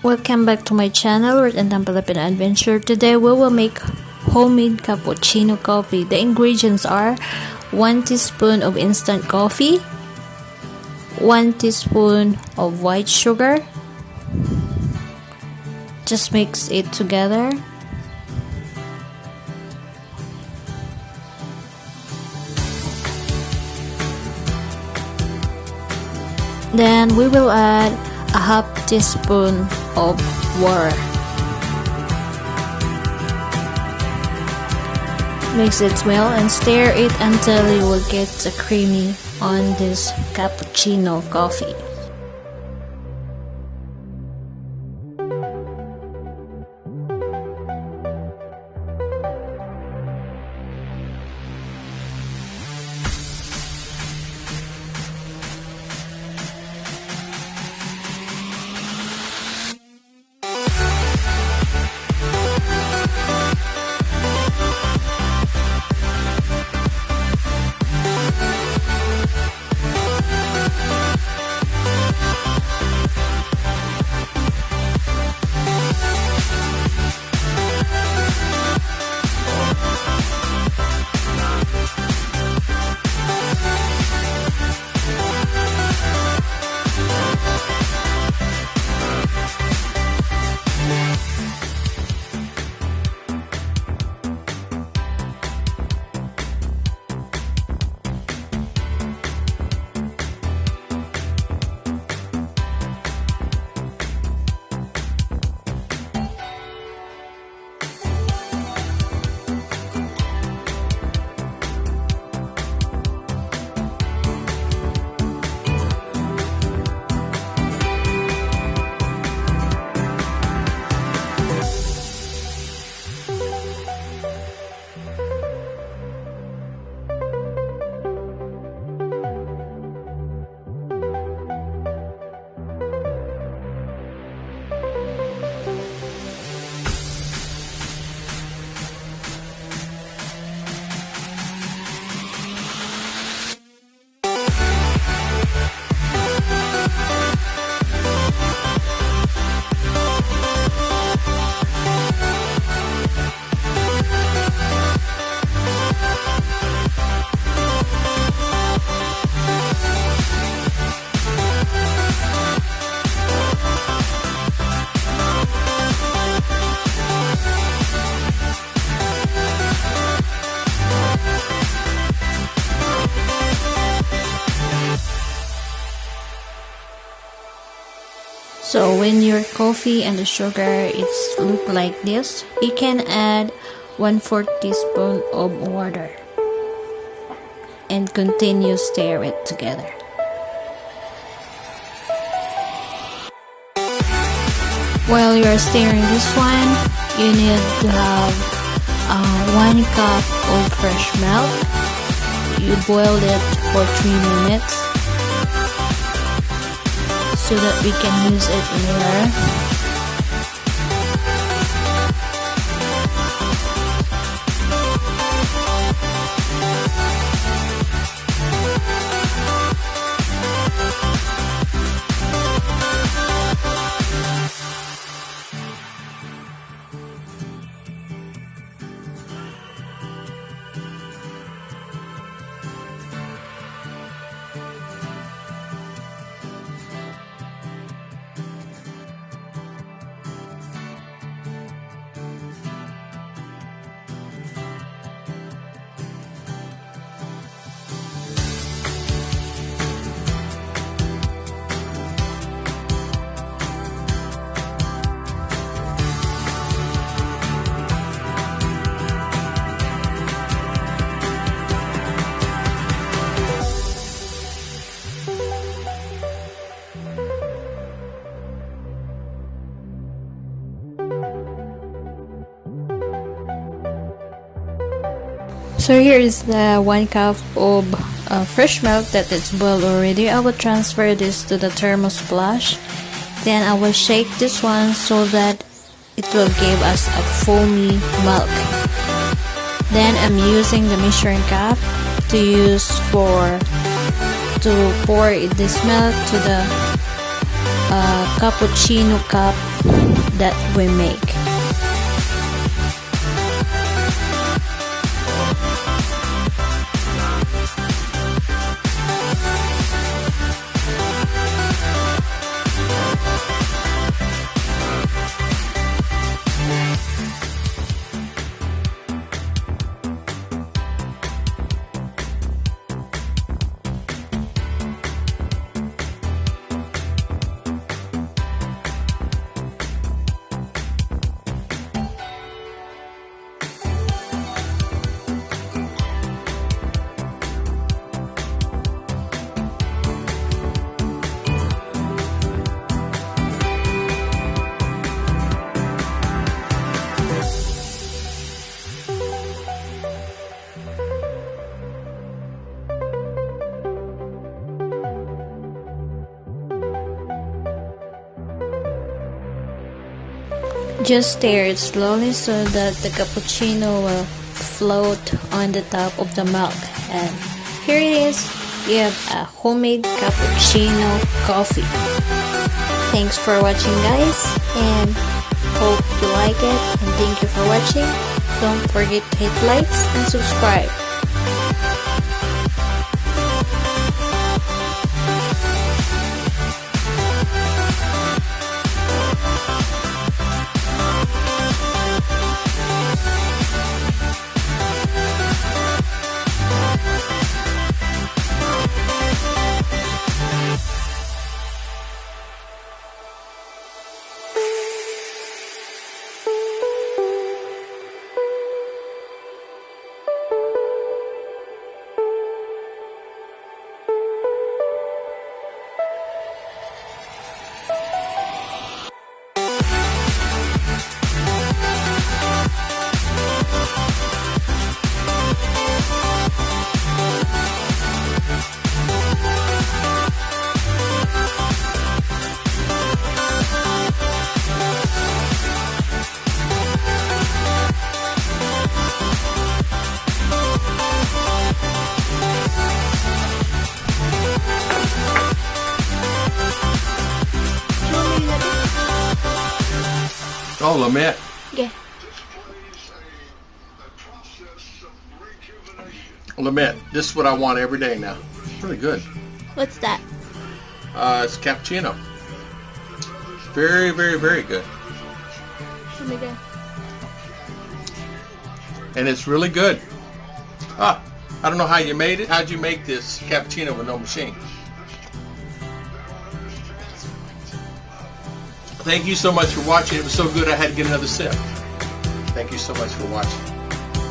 Welcome back to my channel, Random Filipino Adventure. Today we will make homemade cappuccino coffee. The ingredients are 1 teaspoon of instant coffee, 1 teaspoon of white sugar. Just mix it together. Then we will add a half teaspoon of water. Mix it well and stir it until you will get a creamy on this cappuccino coffee. So when your coffee and the sugar look like this, you can add 1/4 teaspoon of water and continue stir it together. While you are stirring this one, you need to have 1 cup of fresh milk. You boil it for 3 minutes. So that we can use it later. So here is the 1 cup of fresh milk that is boiled already. I will transfer this to the thermos flash. Then I will shake this one so that it will give us a foamy milk. Then I'm using the measuring cup to pour this milk to the cappuccino cup that we make. Just stir it slowly so that the cappuccino will float on the top of the milk. And here it is. You have a homemade cappuccino coffee. Thanks for watching, guys, and hope you like it, and thank you for watching. Don't forget to hit likes and subscribe. Oh, Lamette. Yeah. Lamette, this is what I want every day now. It's really good. What's that? It's cappuccino. Very, very, very good. Let me go. And it's really good. I don't know how you made it. How'd you make this cappuccino with no machine? Thank you so much for watching. It was so good I had to get another sip. Thank you so much for watching.